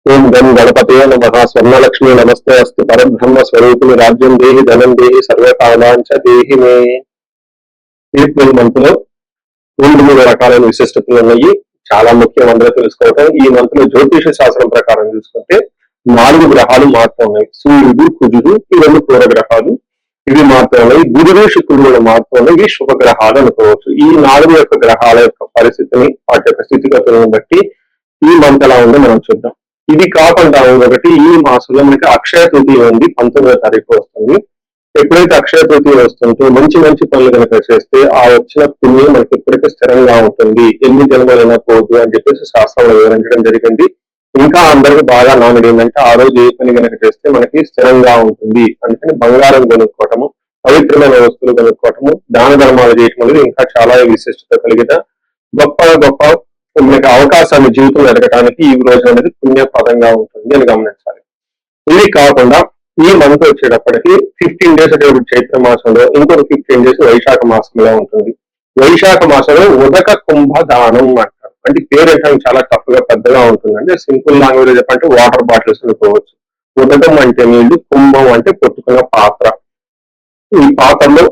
ఓం గం గణపతే నమః స్వర్ణలక్ష్మి నమస్తే అస్తు పరబ్రహ్మ స్వరూపిణి రాజ్యం దేహి ధనం దేహి సర్వకామాంచ దేహి మే. ఏప్రిల్ మంత్ లో 3 రకాలైన విశిష్టతలు ఉన్నాయి. చాలా ముఖ్యం అందరూ తెలుసుకోవటం. ఈ మంత్ లో జ్యోతిష శాస్త్రం ప్రకారం చూసుకుంటే 4 గ్రహాలు మాత్రం ఉన్నాయి. సూర్యుడు, కుజుడు, ఈ 2 పూర్వ గ్రహాలు ఇవి మాత్రం ఉన్నాయి. గురుడు, శుక్రుడు మాత్రం ఉన్నాయి. ఇవి శుభగ్రహాలు అనుకోవచ్చు. ఈ 4 యొక్క గ్రహాల యొక్క పరిస్థితిని, వాటి యొక్క స్థితిగతులను బట్టి ఈ మంత్ ఎలా ఉందో మనం చూద్దాం. ఇది కాకుండా ఒకటి, ఈ మాసంలో మనకి అక్షయ తృతీయ ఉంది. 19వ తారీఖు వస్తుంది. ఎప్పుడైతే అక్షయ తృతీయ వస్తుందో మంచి మంచి పనులు కనుక చేస్తే ఆ వచ్చిన పుణ్యం మనకి ఎప్పటికీ స్థిరంగా ఉంటుంది. ఎన్ని జన్మలైనా పోదు అని చెప్పేసి శాస్త్రంలో వివరించడం జరిగింది. ఇంకా అందరికి బాగా నానుడు ఏంటంటే ఆ రోజు ఏ పని కనుక చేస్తే మనకి స్థిరంగా ఉంటుంది. అందుకని బంగారం కొనుక్కోవటము, పవిత్రమైన వస్తువులు కొనుక్కోవటము, దాన ధర్మాలు చేయటం అనేది ఇంకా చాలా విశిష్టత కలిగిన గొప్ప గొప్ప మనకి అవకాశాన్ని జీవితం ఎదగటానికి ఈ రోజు అనేది పుణ్యప్రదంగా ఉంటుంది అని గమనించాలి. ఇది కాకుండా ఈ మంత్ వచ్చేటప్పటికి 15 డేస్ అంటే చైత్ర మాసంలో, ఇంకొక 15 డేస్ వైశాఖ మాసంలో ఉంటుంది. వైశాఖ మాసంలో ఉదక కుంభ దానం అంటారు. అంటే పేరు ఏంటంటే చాలా టఫ్ గా పెద్దగా ఉంటుంది. అంటే సింపుల్ లాంగ్వేజ్ చెప్పంటే వాటర్ బాటిల్స్ అనుకోవచ్చు. ఉదకం అంటే నీళ్లు, కుంభం అంటే పొట్టుకున్న పాత్ర. ఈ పాత్రలో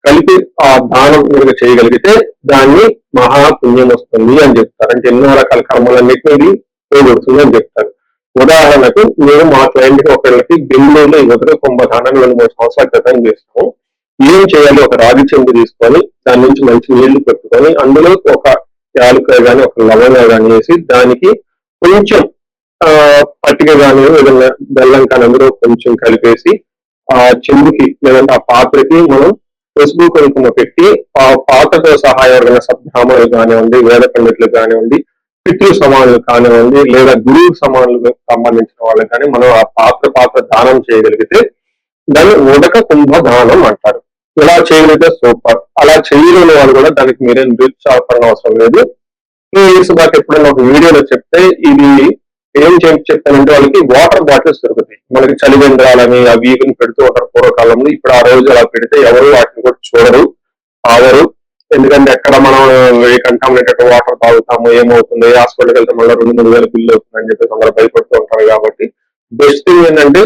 కలిపి ఆ దానం కనుక చేయగలిగితే దాన్ని మహాపుణ్యం వస్తుంది అని చెప్తారు. అంటే ఎన్నో రకాల కర్మలన్నింటినీ పోగొడుతుంది అని చెప్తారు. ఉదాహరణకు మేము మా క్లయింట్ కి ఒకళ్ళకి బెంగళూరులో ఈ ఉదక కుంభదానం 2-3 సంవత్సరాల క్రితం చేస్తాము. ఏం చేయాలి? ఒక రాగి చెంబు తీసుకొని దాని నుంచి మంచి నీళ్లు పెట్టుకొని అందులో ఒక యాలకాయ కానీ ఒక లవంగా కానీ వేసి దానికి కొంచెం పట్టిక కానీ ఏదైనా బెల్లం కానీ అందులో కొంచెం కలిపేసి ఆ చెంబుకి లేదంటే ఆ పాత్రకి మనం పసుపు కుంకుమ పెట్టి ఆ పాత్రతో సహాయమైన సద్బ్రాహ్మణులు కానివ్వండి, వేద పండితులు కానివ్వండి, పితృ సమానులు కానివ్వండి, లేదా గురువు సమానులకు సంబంధించిన వాళ్ళకి కానీ మనం ఆ పాత్ర దానం చేయగలిగితే దాన్ని ఉదక కుంభ దానం అంటారు. ఇలా చేయగలిగితే సూపర్. అలా చేయలేని వాళ్ళు కూడా దానికి మీరేం నిరుత్సాహపడిన అవసరం లేదు. ఈ ఇయర్స్ దాకా ఎప్పుడైనా ఒక వీడియోలో చెప్తే ఇది ఏం చెప్తానంటే వాళ్ళకి వాటర్ బాటిల్స్ దొరుకుతాయి. మనకి చలివేంద్రాలని అవి ఇవి పెడుతూ ఉంటారు పూర్వకాలంలో. ఇప్పుడు ఆ రోజు అలా పెడితే ఎవరు వాటిని కూడా చూడరు, ఆగరు. ఎందుకంటే ఎక్కడ మనం కంటామినేటెడ్ వాటర్ తాగుతాము, ఏమవుతుంది, హాస్పిటల్కి వెళ్తే మళ్ళీ 2-3 వేల బిల్లు అవుతుందని చెప్పేసి అందరూ భయపడుతూ ఉంటారు. కాబట్టి బెస్ట్ థింగ్ ఏంటంటే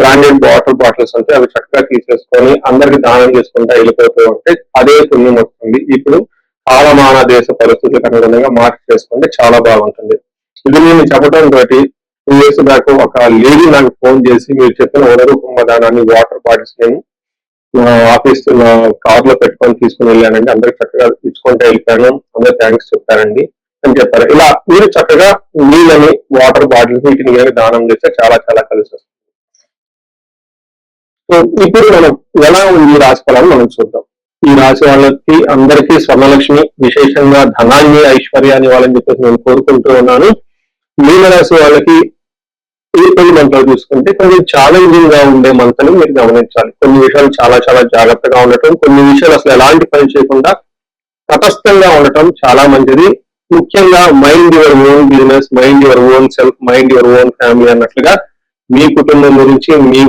బ్రాండెడ్ వాటర్ బాటిల్స్ అంటే అవి చక్కగా తీసేసుకొని అందరికి దానం చేసుకుంటా వెళ్ళిపోతూ ఉంటే అదే పుణ్యం వస్తుంది. ఇప్పుడు కాలమాన దేశ పరిస్థితులకు అనుగుణంగా మార్పు చేసుకుంటే చాలా బాగుంటుంది. ఇది నేను చెప్పడం తోటి 2 ఇయర్స్ బ్యాక్ ఒక లేడీ నాకు ఫోన్ చేసి మీరు చెప్పిన ఉదక కుంభదానాన్ని వాటర్ బాటిల్స్ నేను ఆఫీస్ కార్ లో పెట్టుకొని తీసుకుని వెళ్ళానండి. అందరికి చక్కగా ఇచ్చుకుంటే వెళ్ళిపోయాను. అందరూ థ్యాంక్స్ చెప్పారండి అని చెప్పారు. ఇలా మీరు చక్కగా నీళ్ళని, వాటర్ బాటిల్స్ వీటిని దానం చేస్తే చాలా చాలా కలిసి వస్తుంది. సో ఇప్పుడు మనం ఎలా ఉంది ఈ రాశి ఫలాన్ని మనం చూద్దాం. ఈ రాశి వాళ్ళకి అందరికీ స్వర్ణలక్ష్మి, విశేషంగా ధనాన్ని, ఐశ్వర్యాన్ని వాళ్ళని చెప్పేసి నేను కోరుకుంటూ ఉన్నాను. మీనరాశి వాళ్ళకి ఏప్రిల్ మంత్ లో చూసుకుంటే కొంచెం ఛాలెంజింగ్ గా ఉండే మంత్ అని మీరు గమనించాలి. కొన్ని విషయాలు చాలా చాలా జాగ్రత్తగా ఉండటం, కొన్ని విషయాలు అసలు ఎలాంటి పని చేయకుండా తటస్థంగా ఉండటం చాలా మంచిది. ముఖ్యంగా mind your own business, mind your own self, mind your own family అన్నట్లుగా మీ కుటుంబం గురించి, మీ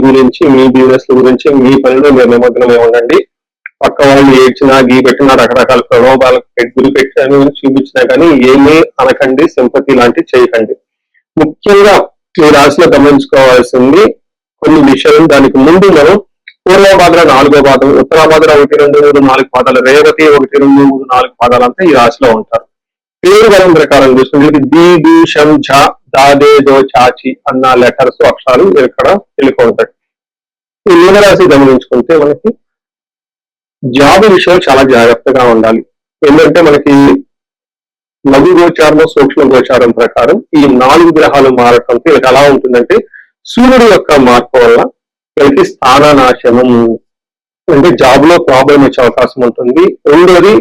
బిజినెస్ గురించి, మీ పనిలో మీరు నిమగ్నమై ఉండండి. పక్క వాళ్ళు ఏడ్చినా, గీపెట్టినా, రకరకాల ప్రలోభాలకు గురి పెట్టాను చూపించినా కానీ ఏమీ అనకండి, సింపతి లాంటివి చేయకండి. ముఖ్యంగా ఈ రాశిలో గమనించుకోవాల్సింది కొన్ని విషయాలు. దానికి ముందు మనం పూర్వభాద్ర 4వ పాదం, ఉత్తరాభాద్ర 1, 2, 3, 4 పాదాలు, రేవతి 1, 2, 3, 4 పాదాలు అంతా ఈ రాశిలో ఉంటారు. పేరు బలం ప్రకారం చూసుకుంటే the, the, షం, Jha, the, they, దో, చాచి అన్న లెటర్స్, అక్షరాలు ఇక్కడ తెలుగు ఉంటాయి. ఈ మీనరాశి గమనించుకుంటే మనకి జాబ్ విషయాలు చాలా జాగ్రత్తగా ఉండాలి. ఎందుకంటే మనకి లఘు గోచారం, సూక్ష్మ గోచారం ప్రకారం ఈ 4 గ్రహాలు మారటంతో వీళ్ళకి ఎలా ఉంటుందంటే సూర్యుడు యొక్క మార్పు వల్ల వీళ్ళకి స్థాననాశనం, అంటే జాబ్ లో ప్రాబ్లం వచ్చే అవకాశం ఉంటుంది. రెండోది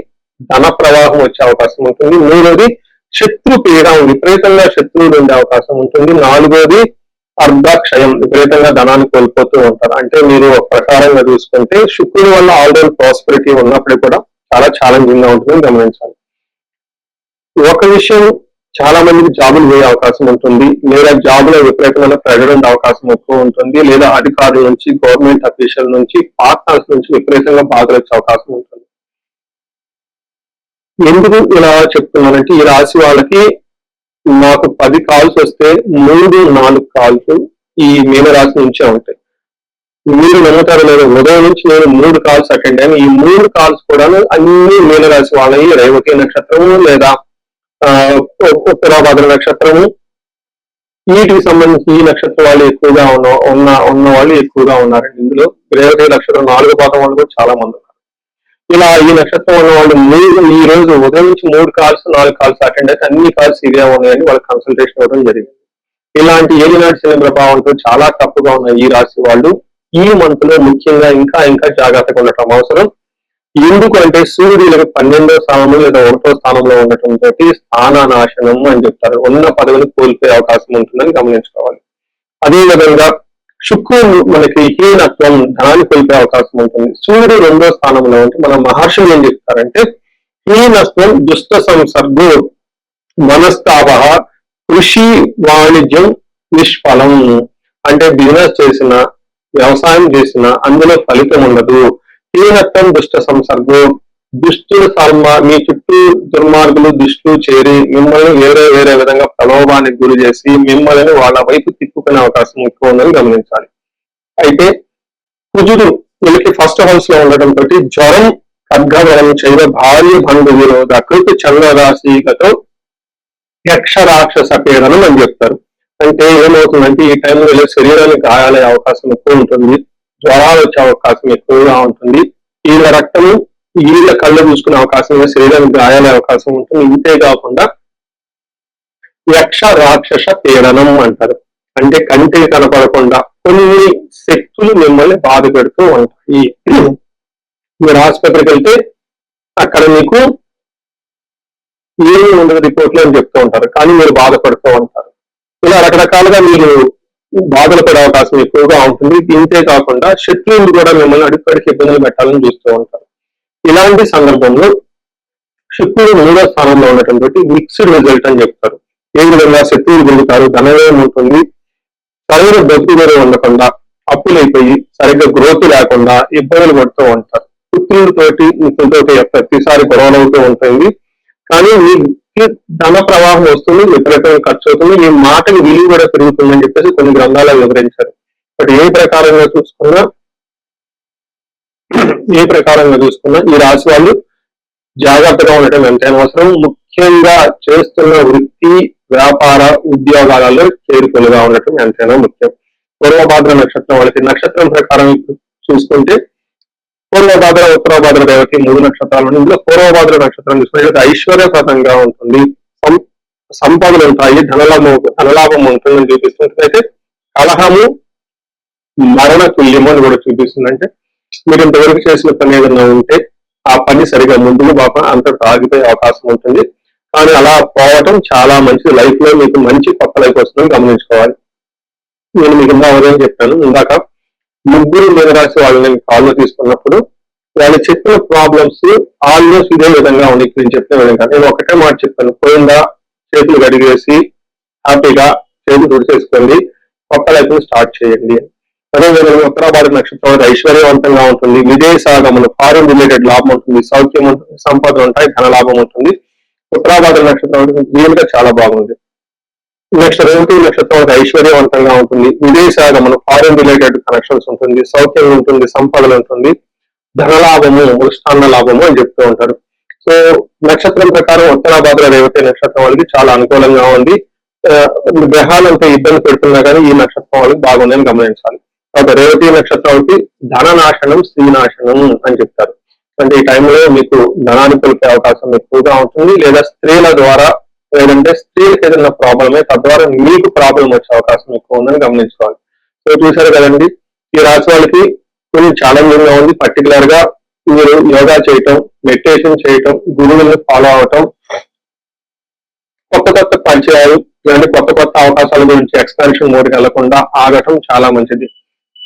ధన ప్రవాహం వచ్చే అవకాశం ఉంటుంది. మూడోది శత్రు పీడ, విపరీతంగా శత్రువులు ఉండే అవకాశం ఉంటుంది. 4వది అర్ధక్షయం, విపరీతంగా ధనాన్ని కోల్పోతూ ఉంటారు. అంటే మీరు ఒక ప్రకారంగా చూసుకుంటే శుక్రుడి వల్ల ఆల్రెడీ ప్రాస్పెరిటీ ఉన్నప్పుడు కూడా చాలా ఛాలెంజింగ్ గా ఉంటుందని గమనించాలి. ఒక విషయం, చాలా మందికి జాబులు పోయే అవకాశం ఉంటుంది, లేదా జాబ్ లో విపరీతమైన ప్రెజర్ ఉండే అవకాశం ఎక్కువ ఉంటుంది, లేదా అధికారుల నుంచి, గవర్నమెంట్ అఫీషియల్ నుంచి, పార్ట్నర్స్ నుంచి విపరీతంగా బాధలు వచ్చే అవకాశం ఉంటుంది. ఎందుకు ఇలా చెప్తున్నానంటే ఈ రాశి వాళ్ళకి నాకు 10 కాల్స్ వస్తే 3-4 కాల్స్ ఈ మీనరాశి నుంచే ఉంటాయి. మీరు నమ్ముతారో లేదో, ఉదయం నుంచి నేను 3 కాల్స్ అటెండ్ అయ్యాను. ఈ 3 కాల్స్ కూడా అన్ని మీనరాశి వాళ్ళవి. రేవతి నక్షత్రము లేదా ఉత్తరాభాద్ర నక్షత్రము, వీటికి సంబంధించి ఈ నక్షత్రం వాళ్ళు ఎక్కువగా ఉన్న వాళ్ళు ఎక్కువగా ఉన్నారండి. ఇందులో రేవతి నక్షత్రం 4 పాదం వాళ్ళు కూడా చాలా మంది ఉన్నారు. ఇలా ఈ నక్షత్రం ఉన్న వాళ్ళు ఈ రోజు ఉదయం నుంచి 3 కాల్స్ 4 కాల్స్ అటెండ్ అయితే అన్ని కాల్స్ ఇవే ఉన్నాయని వాళ్ళకి కన్సల్టేషన్ ఇవ్వడం జరిగింది. ఇలాంటి ఏలినాటి శని ప్రభావంతో చాలా తప్పుగా ఉన్న ఈ రాశి వాళ్ళు ఈ మంత్ లో ముఖ్యంగా ఇంకా జాగ్రత్తగా ఉండటం అవసరం. ఎందుకు అంటే సూర్యుడికి 12వ స్థానంలో లేదా 1వ స్థానంలో ఉండటంతో స్థాననాశనం అని చెప్తారు. ఉన్న పదవిని కోల్పోయే అవకాశం ఉంటుందని గమనించుకోవాలి. అదేవిధంగా శుక్రుడు మనకి హీనత్వం, ధనాన్ని కోల్పోయే అవకాశం ఉంటుంది. సూర్యుడు 2వ స్థానంలో ఉంటే మన మహర్షులు ఏం చెప్తారంటే హీనత్వం దుష్ట సంసర్గో మనస్తాప కృషి వాణిజ్యం నిష్ఫలం. అంటే బిజినెస్ చేసిన, వ్యవసాయం చేసిన అందులో ఫలితం ఉండదు. హీనత్వం దుష్ట సంసర్గం, దుష్టులు మీ చుట్టూ దుర్మార్గులు దుష్టులు చేరి మిమ్మల్ని వేరే విధంగా ప్రలోభానికి గురి చేసి మిమ్మల్ని వాళ్ళ వైపు తిప్పుకునే అవకాశం ఎక్కువ ఉందని గమనించాలి. అయితే కుజుడు వీళ్ళకి ఫస్ట్ హౌస్ లో ఉండటంతో జ్వరం, ఖడ్గవరం చేయవ భార్య బంధు విరోధ కృతి చంద్రరాశిగతో యక్ష రాక్షస పీడనం అని చెప్తారు. అంటే ఏమవుతుందంటే ఈ టైంలో శరీరానికి గాయాలయ్యే అవకాశం ఎక్కువ ఉంటుంది, జ్వరాలు వచ్చే అవకాశం ఎక్కువగా ఉంటుంది, వీళ్ళ రక్తము వీళ్ళ కళ్ళు చూసుకునే అవకాశం, శరీరానికి గాయాలయ్యే అవకాశం ఉంటుంది. ఇంతే కాకుండా యక్ష రాక్షస పీడనం అంటారు. అంటే కంటికి కనపడకుండా కొన్ని శక్తులు మిమ్మల్ని బాధ పెడుతూ ఉంటాయి. మీరు ఆసుపత్రికి వెళ్తే అక్కడ మీకు ఏమీ ఉండదు రిపోర్ట్లు అని చెప్తూ ఉంటారు, కానీ మీరు బాధపడుతూ ఉంటారు. ఇలా రకరకాలుగా మీరు బాధలు పడే అవకాశం ఎక్కువగా ఉంటుంది. ఇంతే కాకుండా శత్రువులు కూడా మిమ్మల్ని అడుగుపడికి ఇబ్బందులు పెట్టాలని చూస్తూ ఉంటారు. ఇలాంటి సందర్భంలో శుక్రుడు 3వ స్థానంలో ఉండటంతో మిక్స్డ్ రిజల్ట్ అని చెప్తారు. ఏ విధంగా శత్రువులు పెరుగుతారు, ధనవ్యయం ఉంటుంది, సరైన బతుకుదల ఉండకుండా అప్పులైపోయి సరిగ్గా గ్రోత్ లేకుండా ఇబ్బందులు పడుతూ ఉంటారు. మిత్రులతోటి ప్రతిసారి గొడవలు అవుతూ ఉంటుంది. కానీ మీ ధన ప్రవాహం వస్తుంది, విపరీతంగా ఖర్చు అవుతుంది, మీ మాటకి విలువ కూడా పెరుగుతుందని చెప్పేసి కొన్ని గ్రంథాలు వివరించారు. బట్ ఏ ప్రకారంగా చూసుకున్నా ఈ రాశి వాళ్ళు జాగ్రత్తగా ఉండటం ఎంతైనా అవసరం. ముఖ్యంగా చేస్తున్న వృత్తి, వ్యాపార, ఉద్యోగాలలో చేరుకులుగా ఉండటం ఎంతైనా ముఖ్యం. పూర్వభాద్ర నక్షత్రం వాళ్ళకి నక్షత్రం ప్రకారం చూసుకుంటే పూర్వభాద్ర, ఉత్తరాభాద్ర, రేవతి 3 నక్షత్రాలు. ఇందులో పూర్వభాద్ర నక్షత్రం చూసుకుంటే ఐశ్వర్యప్రదంగా ఉంటుంది, సంపదలు ఉంటాయి, ధనలాభం ఉంటుందని చూపిస్తుంది. అయితే కలహము మరణ తుల్యము అని కూడా చూపిస్తుంది. అంటే మీరు ఇంతవరకు చేసిన పని ఏదైనా ఉంటే ఆ పని సరిగా ముందుకు పాప అంతటా ఆగిపోయే అవకాశం ఉంటుంది. కానీ అలా పోవటం చాలా మంచిది. లైఫ్ లో మీకు మంచి కొత్త లైఫ్ వస్తుందని గమనించుకోవాలి. నేను మీకు ఉదయం చెప్పాను, ఇందాక 3 మీనరాశి వాళ్ళని కాల్లో తీసుకున్నప్పుడు వాళ్ళు చెప్పిన ప్రాబ్లమ్స్ ఆల్మోస్ట్ ఇదే విధంగా ఉంది. నేను చెప్పిన విధంగా నేను ఒకటే మాట చెప్పాను, పోయిందా చేతులు గడిగేసి హ్యాపీగా చేతులు తుడిచేసుకోండి, కొత్త లైఫ్ ని స్టార్ట్ చేయండి. అదేవిధంగా ఉత్తరాభాద్ర నక్షత్రం ఐశ్వర్యవంతంగా ఉంటుంది, విదేశాగమనం ఫారెన్ రిలేటెడ్ లాభం ఉంటుంది, సౌఖ్యం ఉంటుంది, సంపద ఉంటాయి, ధన లాభం ఉంటుంది. ఉత్తరాభాద్ర నక్షత్రం రియల్ గా చాలా బాగుంది. నెక్స్ట్ రేవతి నక్షత్రం ఐశ్వర్యవంతంగా ఉంటుంది, విదేశాగమనం ఫారెన్ రిలేటెడ్ కనెక్షన్స్ ఉంటుంది, సౌఖ్యం ఉంటుంది, సంపదలు ఉంటుంది, ధనలాభము, మృష్టాన్న లాభము అని చెప్తూ ఉంటారు. సో నక్షత్రం ప్రకారం ఉత్తరాభాద్ర రేవతి నక్షత్రం వాళ్ళకి చాలా అనుకూలంగా ఉంది. గ్రహాలంతా ఇబ్బంది పెడుతున్నా కానీ ఈ నక్షత్రం వాళ్ళకి బాగుందని గమనించాలి. కాబట్టి రేవతి నక్షత్రానికి ధననాశనం, స్త్రీనాశనం అని చెప్తారు. అంటే ఈ టైంలో మీకు ధనాన్ని కోల్పోయే అవకాశం ఎక్కువగా ఉంటుంది, లేదా స్త్రీల ద్వారా, లేదంటే స్త్రీలకు ఏదైనా ప్రాబ్లమే తద్వారా మీకు ప్రాబ్లం వచ్చే అవకాశం ఎక్కువ ఉందని గమనించుకోవాలి. సో చూసారు కదండి, ఈ రాశి వాళ్ళకి కొంచెం ఛాలెంజింగ్ గా ఉంది. పర్టికులర్ గా మీరు యోగా చేయటం, మెడిటేషన్ చేయటం, గురువులను ఫాలో అవటం, కొత్త పరిచయాలు, ఇలాంటి కొత్త అవకాశాల గురించి ఎక్స్పాన్షన్ మోడ్కి వెళ్లకుండా ఆగటం చాలా మంచిది.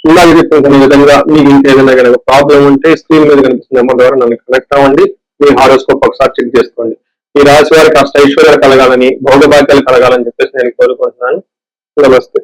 ఇందాక చెప్పిన విధంగా మీకు ఇంకేదైనా కనుక ప్రాబ్లం ఉంటే స్క్రీన్ మీద కనిపిస్తున్న నెంబర్ ద్వారా నన్ను కనెక్ట్ అవ్వండి. మీ హారోస్కోప్ ఒకసారి చెక్ చేసుకోండి. ఈ రాశి వారికి అష్టైశ్వర్యాలు కలగాలని, భోగభాగ్యాలు కలగాలని చెప్పేసి నేను కోరుకుంటున్నాను. నమస్తే.